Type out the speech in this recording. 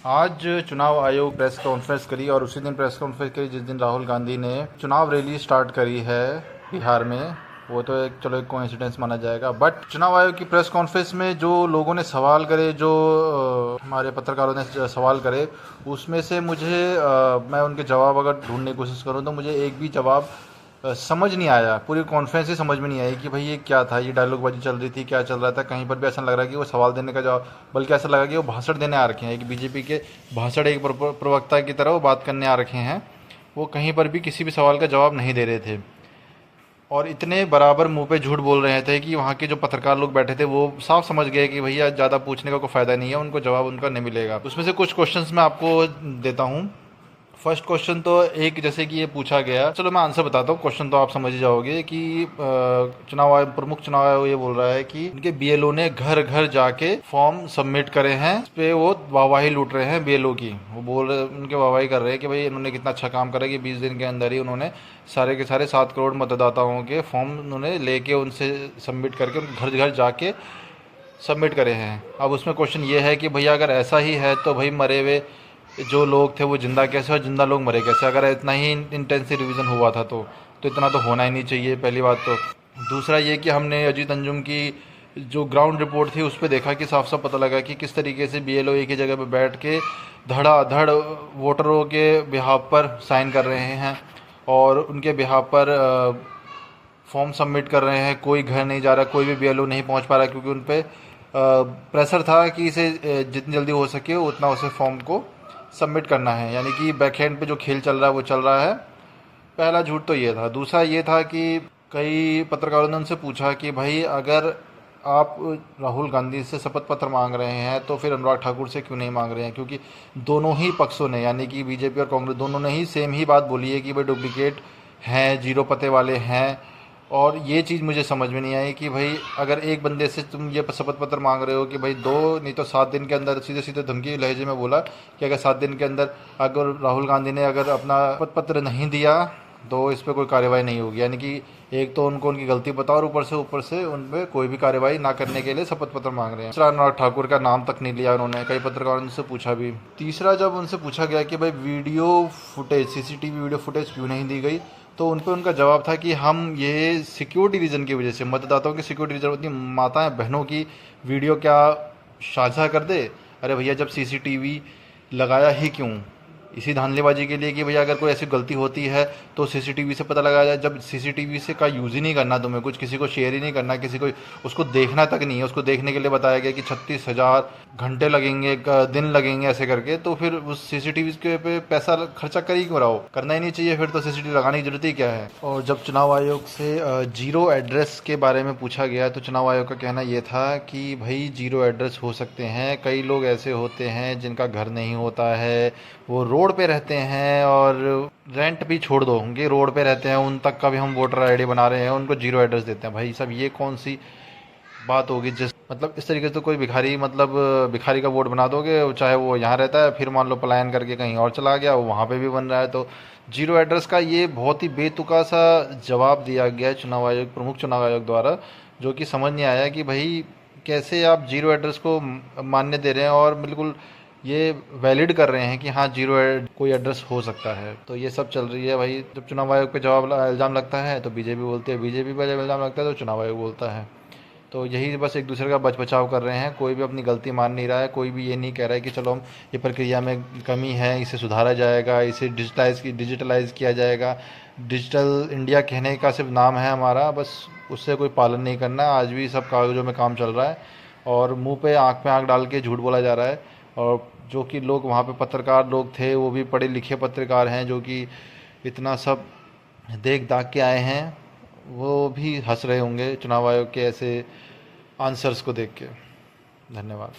आज चुनाव आयोग प्रेस कॉन्फ्रेंस करी और उसी दिन प्रेस कॉन्फ्रेंस करी जिस दिन राहुल गांधी ने चुनाव रैली स्टार्ट करी है बिहार में। वो तो एक कोइंसिडेंस माना जाएगा, बट चुनाव आयोग की प्रेस कॉन्फ्रेंस में जो लोगों ने सवाल करे, जो हमारे पत्रकारों ने सवाल करे, उसमें से मुझे मैं उनके जवाब अगर ढूंढने की कोशिश करूँ तो मुझे एक भी जवाब समझ नहीं आया। पूरी कॉन्फ्रेंस ही समझ में नहीं आई कि भाई ये क्या था, ये डायलॉगबाजी चल रही थी, क्या चल रहा था। कहीं पर भी ऐसा लग रहा है कि वो सवाल देने का जवाब, बल्कि ऐसा लगा कि वो भाषण देने आ रखे हैं, एक बीजेपी के भाषण, एक प्रवक्ता की तरह वो बात करने आ रखे हैं। वो कहीं पर भी किसी भी सवाल का जवाब नहीं दे रहे थे और इतने बराबर मुंह पे झूठ बोल रहे थे कि वहाँ के जो पत्रकार लोग बैठे थे वो साफ समझ गए कि भैया ज़्यादा पूछने का कोई फ़ायदा नहीं है, उनको जवाब उनका नहीं मिलेगा। उसमें से कुछ क्वेश्चंस मैं आपको देता हूँ। फर्स्ट क्वेश्चन तो एक, जैसे कि ये पूछा गया, चलो मैं आंसर बताता हूँ, क्वेश्चन तो आप समझ ही जाओगे कि चुनाव आयोग, प्रमुख चुनाव आयोग ये बोल रहा है कि उनके बीएलओ ने घर घर जाके फॉर्म सबमिट करे हैं। इस पे वो वाहवाही लूट रहे हैं बीएलओ की। वो बोल रहे, उनके वाहवाही कर रहे हैं कि भाई इन्होंने कितना अच्छा काम करा कि 20 दिन के अंदर ही उन्होंने सारे के सारे 7 करोड़ मतदाताओं के फॉर्म उन्होंने लेके उनसे सबमिट करके उनके घर घर जाके सबमिट करे हैं। अब उसमें क्वेश्चन ये है कि भैया अगर ऐसा ही है तो भाई मरे हुए जो लोग थे वो जिंदा कैसे और जिंदा लोग मरे कैसे? अगर इतना ही इंटेंसिव रिवीजन हुआ था तो इतना तो होना ही नहीं चाहिए, पहली बात तो। दूसरा ये कि हमने अजीत अंजुम की जो ग्राउंड रिपोर्ट थी उस पर देखा कि साफ साफ पता लगा कि किस तरीके से बीएलओ एक ही जगह पर बैठ के धड़ाधड़ वोटरों के बिहाफ पर साइन कर रहे हैं और उनके बिहाफ पर फॉर्म सबमिट कर रहे हैं। कोई घर नहीं जा रहा, कोई भी बीएलओ नहीं पहुंच पा रहा, क्योंकि उन पर प्रेशर था कि इसे जितनी जल्दी हो सके उतना उसे फॉर्म को सबमिट करना है। यानी कि बैकएंड पे जो खेल चल रहा है वो चल रहा है। पहला झूठ तो ये था। दूसरा ये था कि कई पत्रकारों ने उनसे पूछा कि भाई अगर आप राहुल गांधी से शपथ पत्र मांग रहे हैं तो फिर अनुराग ठाकुर से क्यों नहीं मांग रहे हैं? क्योंकि दोनों ही पक्षों ने, यानी कि बीजेपी और कांग्रेस, दोनों ने ही सेम ही बात बोली है कि भाई डुप्लीकेट हैं, जीरो पते वाले हैं। और ये चीज़ मुझे समझ में नहीं आई कि भाई अगर एक बंदे से तुम ये शपथ पत्र मांग रहे हो कि भाई 2 नहीं तो 7 दिन के अंदर, सीधे सीधे धमकी लहजे में बोला कि अगर 7 दिन के अंदर अगर राहुल गांधी ने अगर अपना शपथ पत्र नहीं दिया तो इस पर कोई कार्रवाई नहीं होगी। यानी कि एक तो उनको उनकी गलती पता और ऊपर से उन पर कोई भी कार्रवाई ना करने के लिए शपथ पत्र मांग रहे हैं। दूसरा, अनुराग ठाकुर का नाम तक नहीं लिया उन्होंने। कई पत्रकारों ने उनसे पूछा भी। तीसरा, जब उनसे पूछा गया कि भाई video footage, CCTV video footage क्यों नहीं दी गई, तो उन पर उनका जवाब था कि हम ये सिक्योरिटी रीज़न की वजह से, मतदाताओं की सिक्योरिटी रीज़न, अपनी माताएं बहनों की वीडियो क्या साझा कर दे? अरे भैया जब सीसीटीवी लगाया ही क्यों? इसी धांधलीबाजी के लिए कि भैया अगर कोई ऐसी गलती होती है तो सीसीटीवी से पता लगाया जाए। जब सीसीटीवी से का यूज़ ही नहीं करना तुम्हें, कुछ किसी को शेयर ही नहीं करना, किसी को उसको देखना तक नहीं है, उसको देखने के लिए बताया गया कि 36,000 घंटे लगेंगे, दिन लगेंगे ऐसे करके, तो फिर उस सीसीटीवी के पे पैसा खर्चा कर ही क्यों रहा हो? करना ही नहीं चाहिए फिर तो, सीसीटीवी लगाने की जरूरत ही क्या है? और जब चुनाव आयोग से जीरो एड्रेस के बारे में पूछा गया तो चुनाव आयोग का कहना यह था कि भाई जीरो एड्रेस हो सकते हैं, कई लोग ऐसे होते हैं जिनका घर नहीं होता है, वो रोड पे रहते हैं, और रेंट भी छोड़ दो, उनके रोड पे रहते हैं, उन तक का भी हम वोटर आईडी बना रहे हैं, उनको जीरो एड्रेस देते हैं। भाई सब ये कौन सी बात होगी? जिस मतलब इस तरीके से तो कोई भिखारी, मतलब भिखारी का वोट बना दोगे, चाहे वो यहाँ रहता है, फिर मान लो पलायन करके कहीं और चला गया, वो वहाँ पे भी बन रहा है। तो जीरो एड्रेस का ये बहुत ही बेतुका सा जवाब दिया गया है चुनाव आयोग, प्रमुख चुनाव आयोग द्वारा, जो कि समझ नहीं आया कि भाई कैसे आप जीरो एड्रेस को मान्य दे रहे हैं और बिल्कुल ये वैलिड कर रहे हैं कि हाँ जीरो कोई एड्रेस हो सकता है। तो ये सब चल रही है भाई। जब चुनाव आयोग पे जवाब इल्ज़ाम लगता है तो बीजेपी बोलती है, बीजेपी पर जब इल्ज़ाम लगता है तो चुनाव आयोग बोलता है। तो यही बस एक दूसरे का बच बचाव कर रहे हैं। कोई भी अपनी गलती मान नहीं रहा है, कोई भी ये नहीं कह रहा है कि चलो हम ये प्रक्रिया में कमी है, इसे सुधारा जाएगा, इसे डिजिटलाइज किया जाएगा। डिजिटल इंडिया कहने का सिर्फ नाम है हमारा, बस उससे कोई पालन नहीं करना। आज भी सब कागज़ों में काम चल रहा है और मुंह पे आंख डाल के झूठ बोला जा रहा है। और जो कि लोग वहाँ पे पत्रकार लोग थे वो भी पढ़े लिखे पत्रकार हैं, जो कि इतना सब देख दाख के आए हैं, वो भी हंस रहे होंगे चुनाव आयोग के ऐसे आंसर्स को देख के। धन्यवाद।